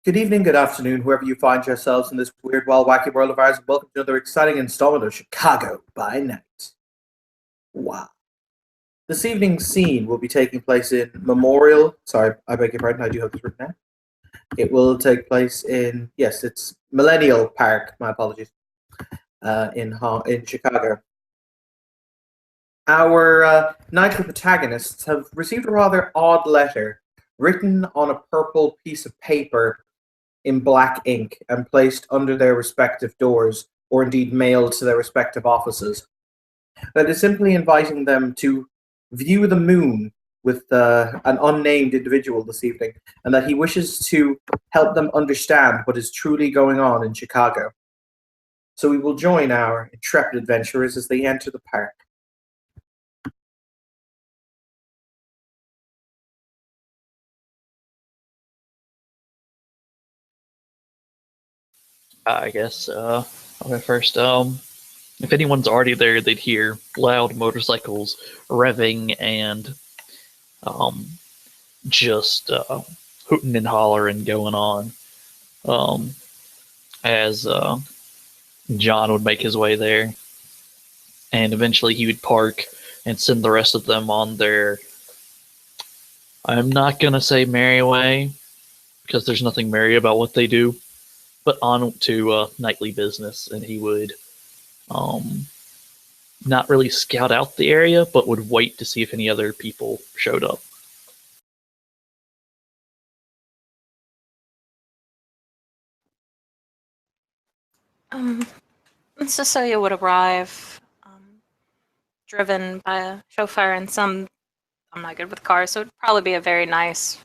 Good evening, good afternoon, whoever you find yourselves in this weird, wild, wacky world of ours, and welcome to another exciting installment of Chicago by Night. Wow. This evening's scene will be taking place in Memorial. Sorry, I beg your pardon, I do have this written down. It will take place in, yes, it's Millennial Park, my apologies, in Chicago. Our nightly protagonists have received a rather odd letter written on a purple piece of paper in black ink and placed under their respective doors, or indeed mailed to their respective offices. That is simply inviting them to view the moon with an unnamed individual this evening, and that he wishes to help them understand what is truly going on in Chicago. So we will join our intrepid adventurers as they enter the park. I guess okay, first, if anyone's already there, they'd hear loud motorcycles revving and um, just hooting and hollering going on as John would make his way there, and eventually he would park and send the rest of them on their. I'm not gonna say merry way because there's nothing merry about what they do, but on to nightly business, and he would um, not really scout out the area, but would wait to see if any other people showed up. Um, Cecilia would arrive, driven by a chauffeur in some. I'm not good with cars, so it'd probably be a very nice,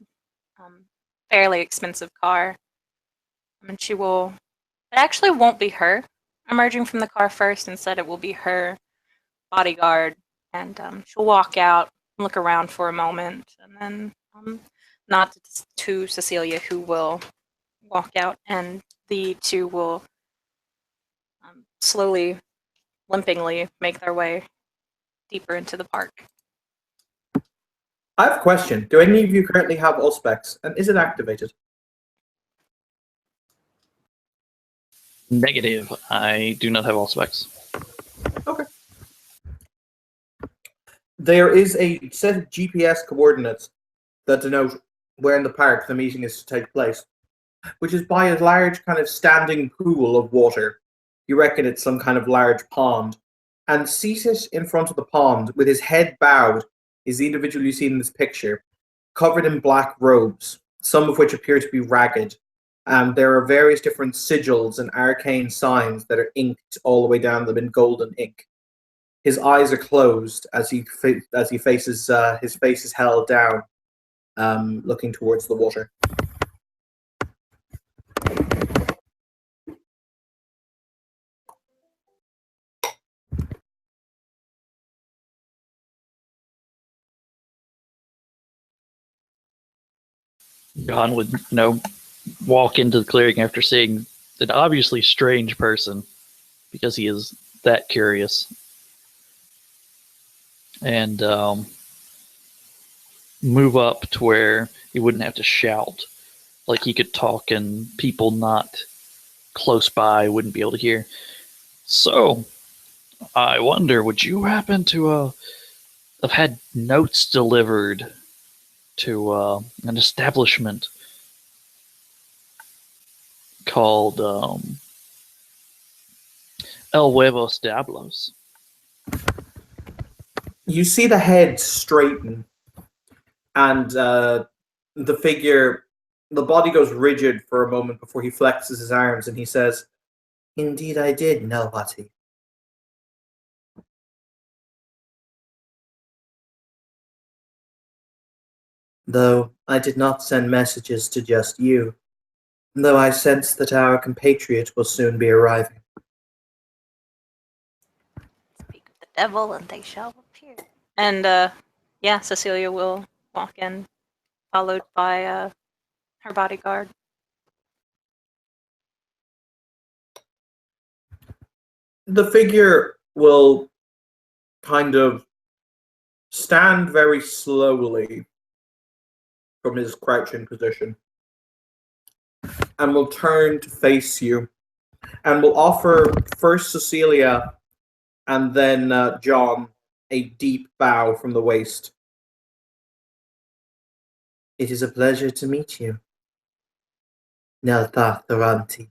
fairly expensive car. And she will. It actually won't be her emerging from the car first. Instead, it will be her bodyguard, and she'll walk out, look around for a moment, and then nod to Cecilia, who will walk out, and the two will slowly, limpingly make their way deeper into the park. I have a question. Do any of you currently have Auspex, and is it activated? Negative. I do not have all specs. Okay. There is a set of GPS coordinates that denote where in the park the meeting is to take place, which is by a large kind of standing pool of water. You reckon it's some kind of large pond. And seated in front of the pond, with his head bowed, is the individual you see in this picture, covered in black robes, some of which appear to be ragged. There are various different sigils and arcane signs that are inked all the way down them in golden ink. His eyes are closed as he faces his face is held down, looking towards the water. John would, walk into the clearing after seeing an obviously strange person, because he is that curious, and move up to where he wouldn't have to shout. Like he could talk and people not close by wouldn't be able to hear. So, I wonder, would you happen to have had notes delivered to an establishment called El Huevos Diablos? You see the head straighten, and the figure, the body goes rigid for a moment before he flexes his arms and he says, "Indeed I did, Nelwati. Though I did not send messages to just you, though I sense that our compatriot will soon be arriving." Speak of the devil, and they shall appear. And yeah, Cecilia will walk in, followed by her bodyguard. The figure will kind of stand very slowly from his crouching position and will turn to face you and will offer first Cecilia and then John a deep bow from the waist. It is a pleasure to meet you, Neltha Thoranti.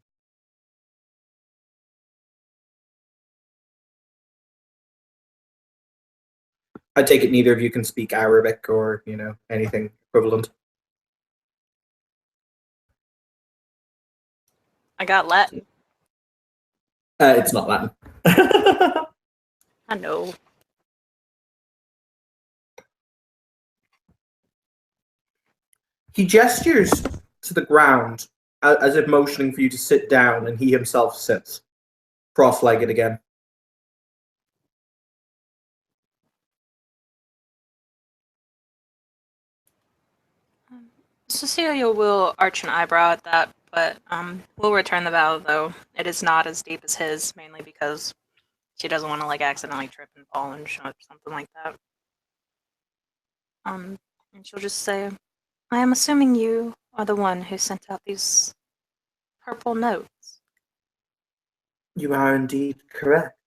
I take it neither of you can speak Arabic or, anything equivalent. I got Latin. It's not Latin. I know. He gestures to the ground as if motioning for you to sit down, and he himself sits, cross-legged again. Cecilia will arch an eyebrow at that, but will return the bow, though it is not as deep as his, mainly because she doesn't want to accidentally trip and fall and something like that. And she'll just say, I am assuming you are the one who sent out these purple notes. You are indeed correct.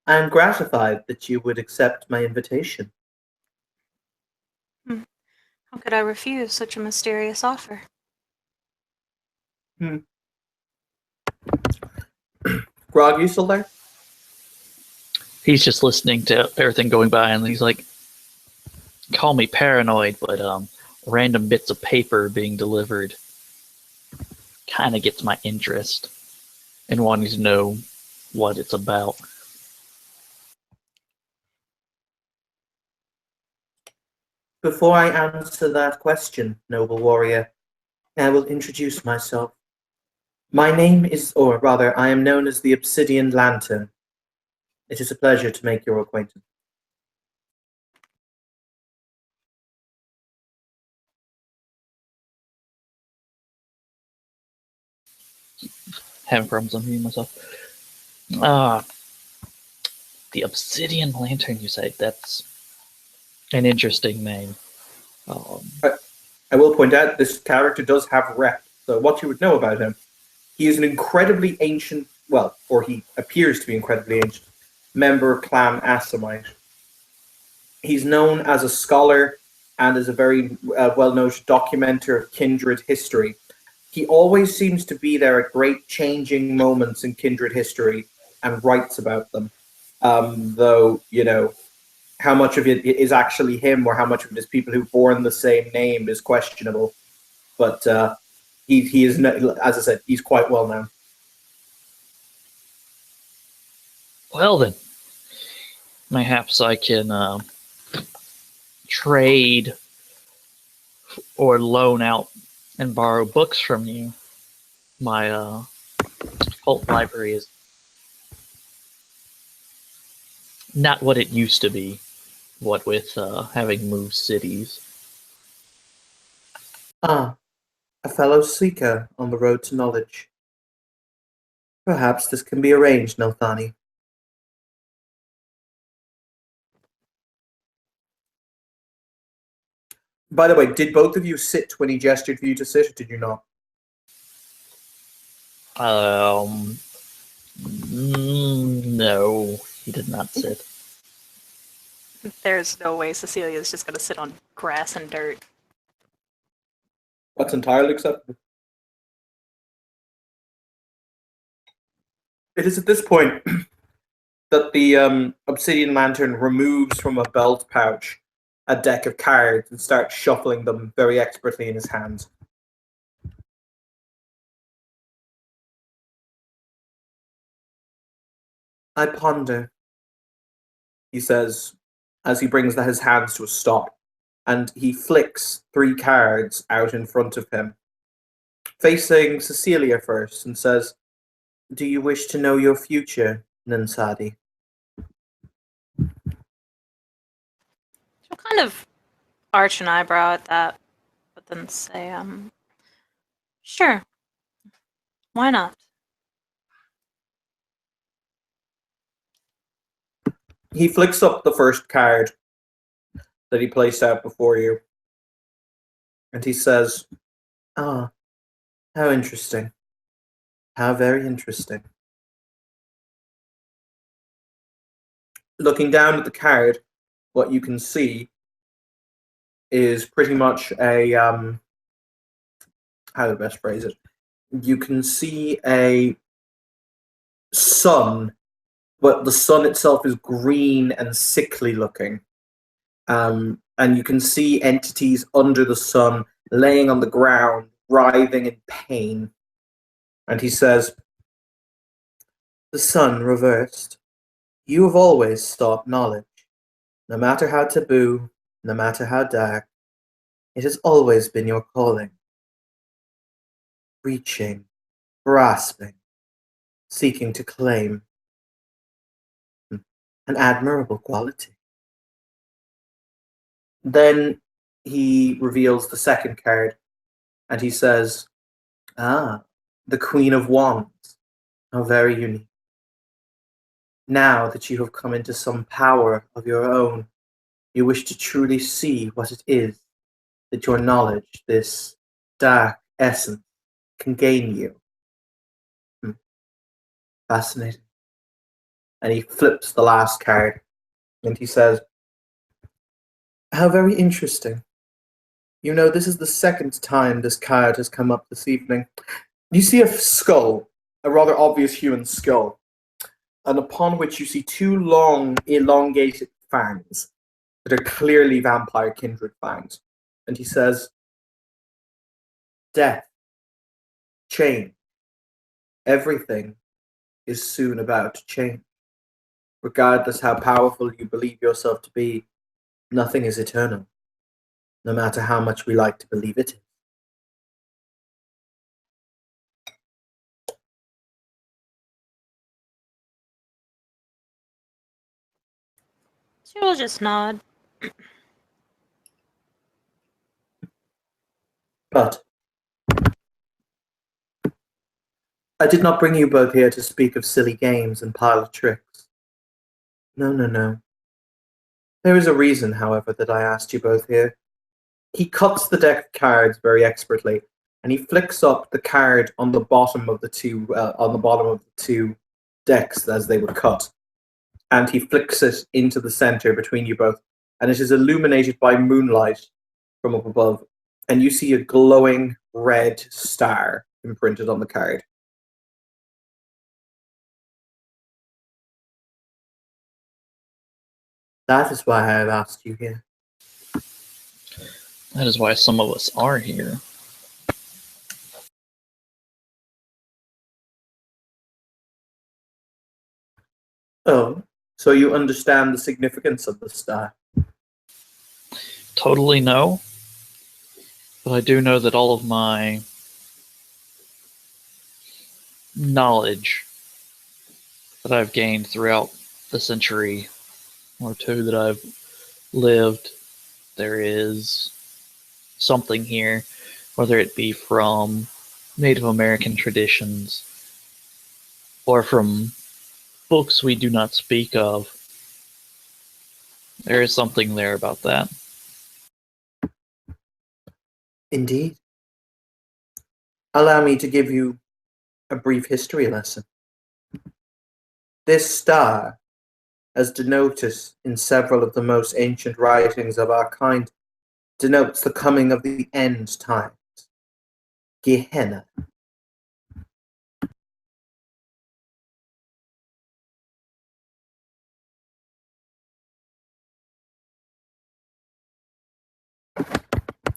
I am gratified that you would accept my invitation. How could I refuse such a mysterious offer? Grog, you still there? He's just listening to everything going by, and he's like, call me paranoid, but random bits of paper being delivered kind of gets my interest in wanting to know what it's about. Before I answer that question, noble warrior, I will introduce myself. My name is, or rather, I am known as the Obsidian Lantern. It is a pleasure to make your acquaintance. Having problems unmuting myself. The Obsidian Lantern, you say? That's an interesting name. I will point out this character does have rep, so what you would know about him, he is an incredibly ancient, or he appears to be incredibly ancient, member of Clan Assamite. He's known as a scholar and as a very well-known documenter of kindred history. He always seems to be there at great changing moments in kindred history and writes about them. Though, how much of it is actually him or how much of it is people who've borne the same name is questionable. But he is, as I said, he's quite well known. Well then, perhaps I can trade or loan out and borrow books from you. My cult library is not what it used to be, what with having moved cities. Ah, a fellow seeker on the road to knowledge. Perhaps this can be arranged, Nelthani. By the way, did both of you sit when he gestured for you to sit, or did you not? No, he did not sit. There's no way Cecilia's just going to sit on grass and dirt. That's entirely acceptable. It is at this point that the Obsidian Lantern removes from a belt pouch a deck of cards and starts shuffling them very expertly in his hands. I ponder, he says, as he brings his hands to a stop, and he flicks 3 cards out in front of him, facing Cecilia first, and says, do you wish to know your future, Nansadi? She'll kind of arch an eyebrow at that, but then say, sure. Why not? He flicks up the first card that he placed out before you, and he says, a How interesting. How very interesting. Looking down at the card, what you can see is pretty much a how to best phrase it. You can see a sun, but the sun itself is green and sickly looking. And you can see entities under the sun laying on the ground, writhing in pain. And he says, "The sun reversed. You have always sought knowledge. No matter how taboo, no matter how dark, it has always been your calling. Reaching, grasping, seeking to claim. An admirable quality." Then he reveals the second card, and he says, "Ah, the Queen of Wands. How very unique. Now that you have come into some power of your own, you wish to truly see what it is that your knowledge, this dark essence, can gain you. Fascinating." And he flips the last card, and he says, "How very interesting. You know, this is the second time this card has come up this evening. You see a skull, a rather obvious human skull, and upon which you see two long, elongated fangs that are clearly vampire kindred fangs. And he says, death, change, everything is soon about to change. Regardless how powerful you believe yourself to be, nothing is eternal, no matter how much we like to believe it is." She will just nod. But I did not bring you both here to speak of silly games and parlor tricks. No, no, no. There is a reason, however, that I asked you both here. He cuts the deck of cards very expertly, and he flicks up the card on the bottom of the two decks as they were cut, and he flicks it into the center between you both, and it is illuminated by moonlight from up above, and you see a glowing red star imprinted on the card. That is why I have asked you here. That is why some of us are here. Oh, so you understand the significance of the star? Totally no. But I do know that all of my knowledge that I've gained throughout the century or two that I've lived, there is something here, whether it be from Native American traditions or from books we do not speak of. There is something there about that. Indeed. Allow me to give you a brief history lesson. This star, as denoted in several of the most ancient writings of our kind, denotes the coming of the end times. Gehenna.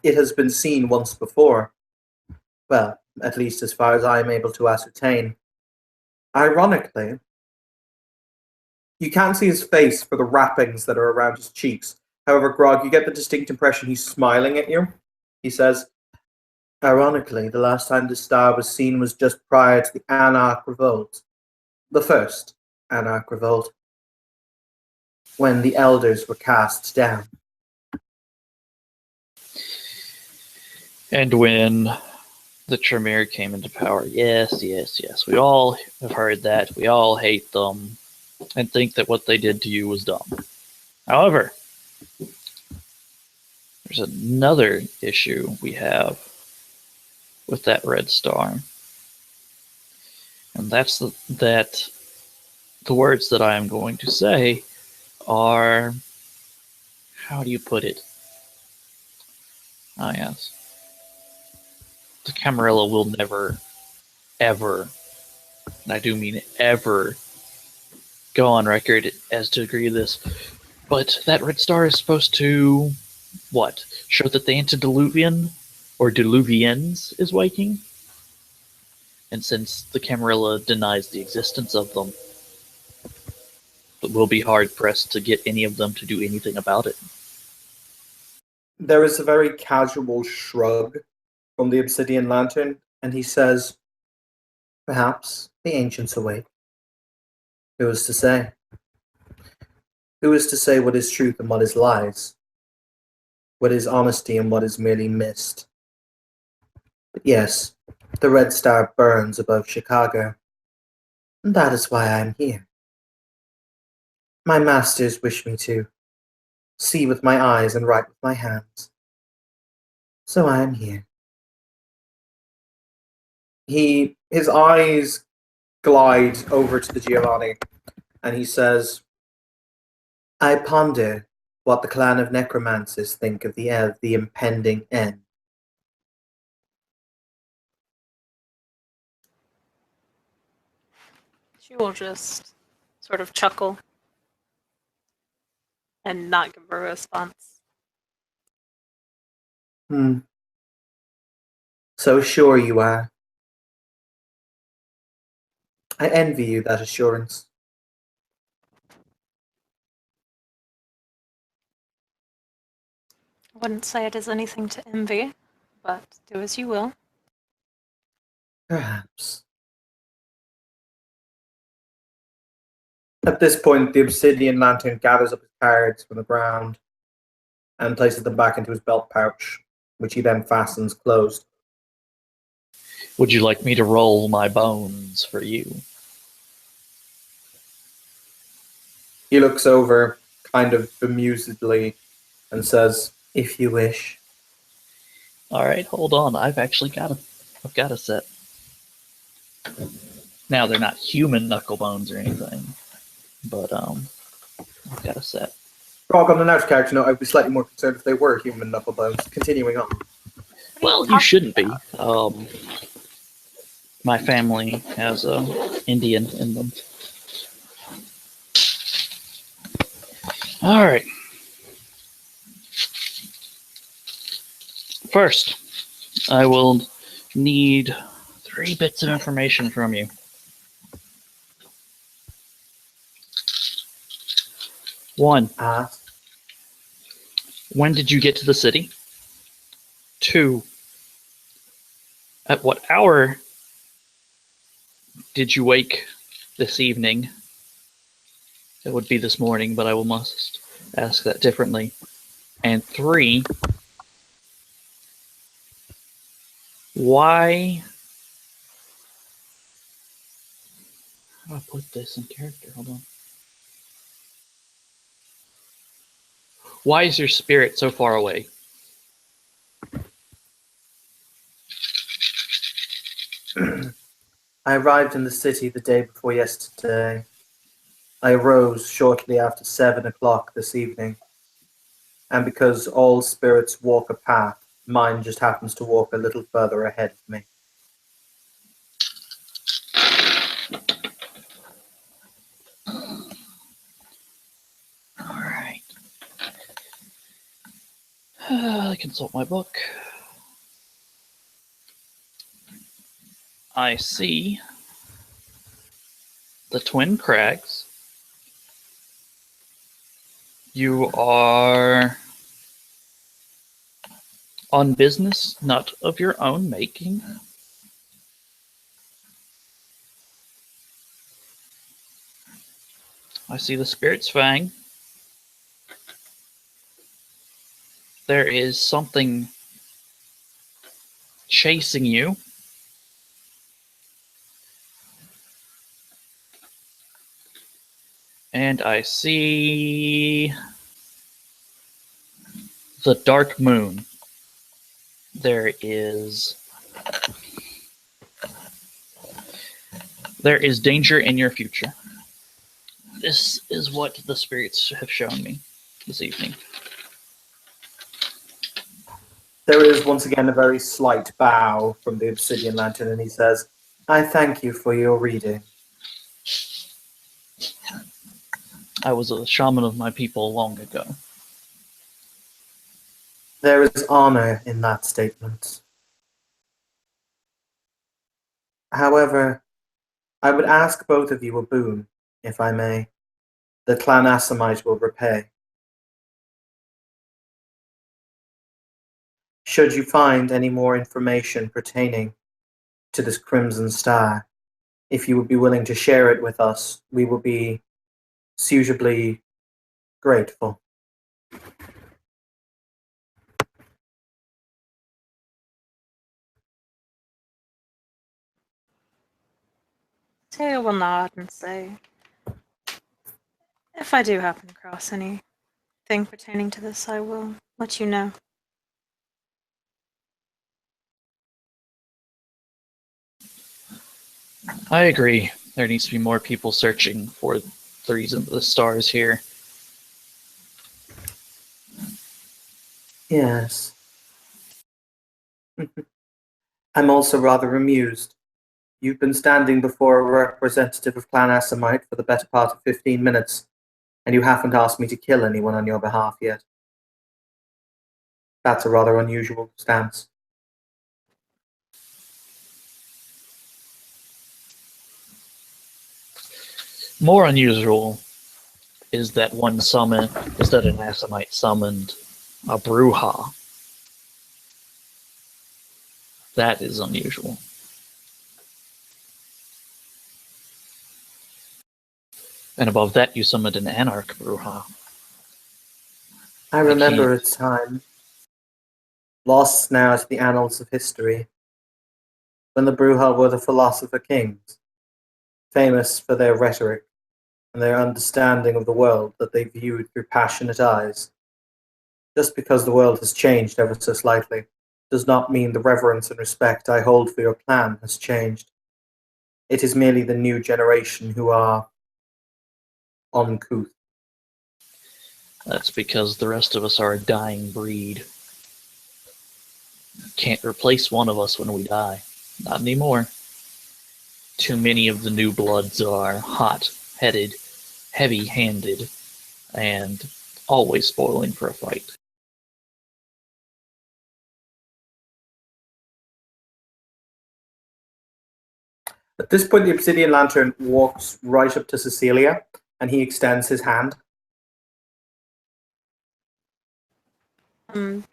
It has been seen once before. Well, at least as far as I am able to ascertain. Ironically, you can't see his face for the wrappings that are around his cheeks. However, Grog, you get the distinct impression he's smiling at you. He says, ironically, the last time this star was seen was just prior to the Anarch Revolt. The first Anarch Revolt. When the elders were cast down. And when the Tremere came into power, yes. We all have heard that. We all hate them and think that what they did to you was dumb. However, there's another issue we have with that red star. And that's the words that I am going to say are, how do you put it? Ah, yes. The Camarilla will never, ever, and I do mean ever, go on record as to agree with this. But that red star is supposed to, what? Show that the antediluvian, or diluvians, is waking? And since the Camarilla denies the existence of them, it will be hard-pressed to get any of them to do anything about it. There is a very casual shrug from the Obsidian Lantern, and he says, "Perhaps the ancients awake. Who is to say? Who is to say what is truth and what is lies? What is honesty and what is merely mist? But yes, the red star burns above Chicago, and that is why I am here. My masters wish me to see with my eyes and write with my hands. So I am here." His eyes glide over to the Giovanni, and he says, "I ponder what the clan of necromancers think of the impending end." She will just sort of chuckle and not give a response. So sure you are. I envy you that assurance. I wouldn't say it is anything to envy, but do as you will. Perhaps. At this point, the Obsidian Lantern gathers up his cards from the ground and places them back into his belt pouch, which he then fastens closed. Would you like me to roll my bones for you? He looks over, kind of bemusedly, and says, "If you wish." All right, hold on. I've got a set. Now they're not human knuckle bones or anything, but I've got a set. Frog, on an out character note, I'd be slightly more concerned if they were human knuckle bones. Continuing on. Well, you shouldn't be. My family has Indian in them. All right. First, I will need 3 bits of information from you. 1, when did you get to the city? 2, at what hour did you wake this evening? It would be this morning, but I must ask that differently. And 3, why? How do I put this in character? Hold on. Why is your spirit so far away? I arrived in the city the day before yesterday. I arose shortly after 7 o'clock this evening. And because all spirits walk a path, mine just happens to walk a little further ahead of me. Alright. I consult my book. I see the Twin Crags. You are on business not of your own making. I see the Spirit's Fang. There is something chasing you. And I see the Dark Moon. There is There is danger in your future. This is what the spirits have shown me this evening. There is once again a very slight bow from the Obsidian Lantern, and he says, I thank you for your reading. I was a shaman of my people long ago. There is honor in that statement. However, I would ask both of you a boon, if I may. The Clan Asamite will repay. Should you find any more information pertaining to this Crimson Star, if you would be willing to share it with us, we will be suitably grateful. Taya will nod and say, if I do happen across anything pertaining to this, I will let you know. I agree. There needs to be more people searching for the reason of the stars here. Yes. I'm also rather amused. You've been standing before a representative of Clan Asamite for the better part of 15 minutes, and you haven't asked me to kill anyone on your behalf yet. That's a rather unusual stance. More unusual is that an Asamite summoned a Bruja. That is unusual. And above that, you summoned an Anarch Bruja. I remember a time, lost now to the annals of history, when the Bruja were the philosopher kings, famous for their rhetoric and their understanding of the world that they viewed through passionate eyes. Just because the world has changed ever so slightly does not mean the reverence and respect I hold for your clan has changed. It is merely the new generation who are uncouth. That's because the rest of us are a dying breed. Can't replace one of us when we die. Not anymore. Too many of the new bloods are hot-headed, heavy-handed, and always spoiling for a fight. At this point, the Obsidian Lantern walks right up to Cecilia, and he extends his hand.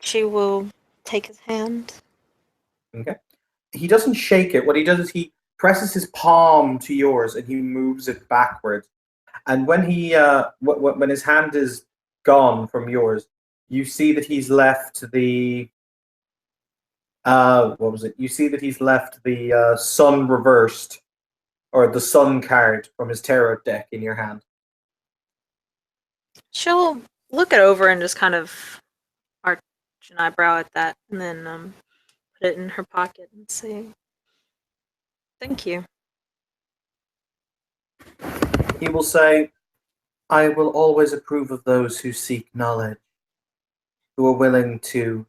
She will take his hand. Okay. He doesn't shake it. What he does is he presses his palm to yours, and he moves it backwards. And when when his hand is gone from yours, you see that he's left the what was it? You see that he's left the sun reversed, or the sun card from his tarot deck in your hand. She'll look it over and just kind of arch an eyebrow at that, and then put it in her pocket and say, "Thank you." He will say, I will always approve of those who seek knowledge, who are willing to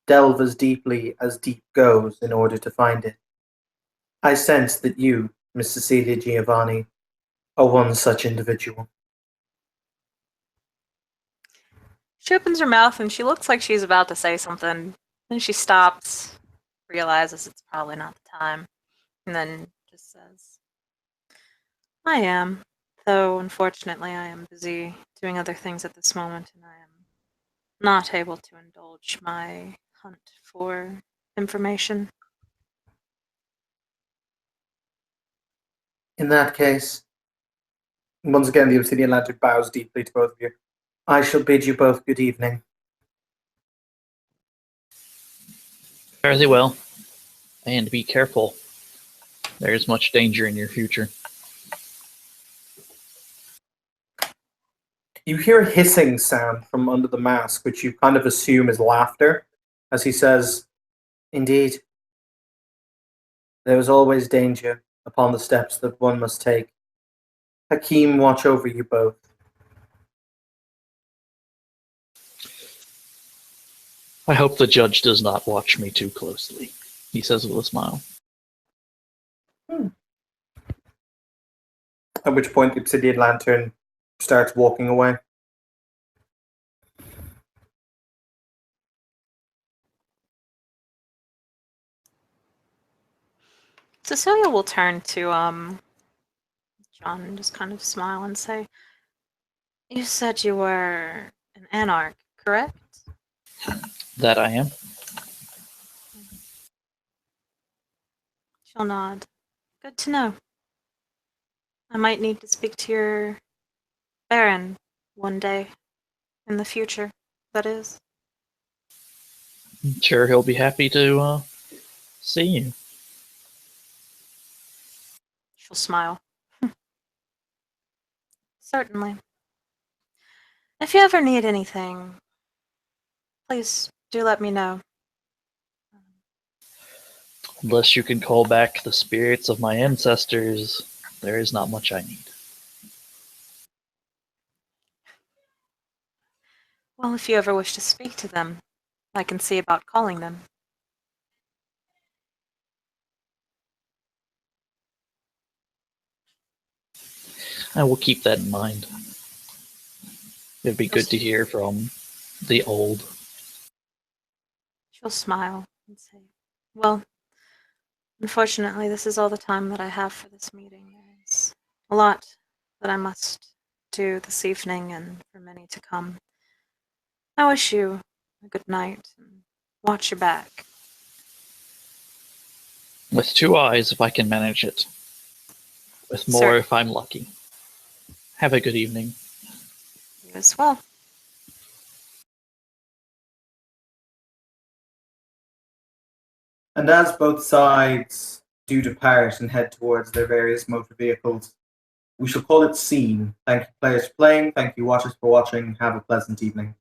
delve as deeply as deep goes in order to find it. I sense that you, Miss Cecilia Giovanni, are one such individual. She opens her mouth and she looks like she's about to say something. Then she stops, realizes it's probably not the time, and then just says, I am. Though, unfortunately, I am busy doing other things at this moment, and I am not able to indulge my hunt for information. In that case, once again, the Obsidian Lantern bows deeply to both of you. I shall bid you both good evening. Fare thee well, and be careful. There is much danger in your future. You hear a hissing sound from under the mask, which you kind of assume is laughter, as he says, Indeed, there is always danger upon the steps that one must take. Hakim, watch over you both. I hope the judge does not watch me too closely, he says with a smile. At which point the Obsidian Lantern starts walking away. Cecilia will turn to John and just kind of smile and say, "You said you were an anarch, correct?" That I am. She'll nod. Good to know. I might need to speak to your Baron one day. In the future, that is. I'm sure he'll be happy to see you. She'll smile. Certainly. If you ever need anything, please do let me know. Unless you can call back the spirits of my ancestors, there is not much I need. Well, if you ever wish to speak to them, I can see about calling them. I will keep that in mind. It'd be good to hear from the old. She'll smile and say, "Well, unfortunately, this is all the time that I have for this meeting. There's a lot that I must do this evening and for many to come. I wish you a good night and watch your back." With 2 eyes, if I can manage it. With more, Sir. if I'm lucky. Have a good evening. You as well. And as both sides do depart and head towards their various motor vehicles, we shall call it scene. Thank you, players, for playing. Thank you, watchers, for watching. Have a pleasant evening.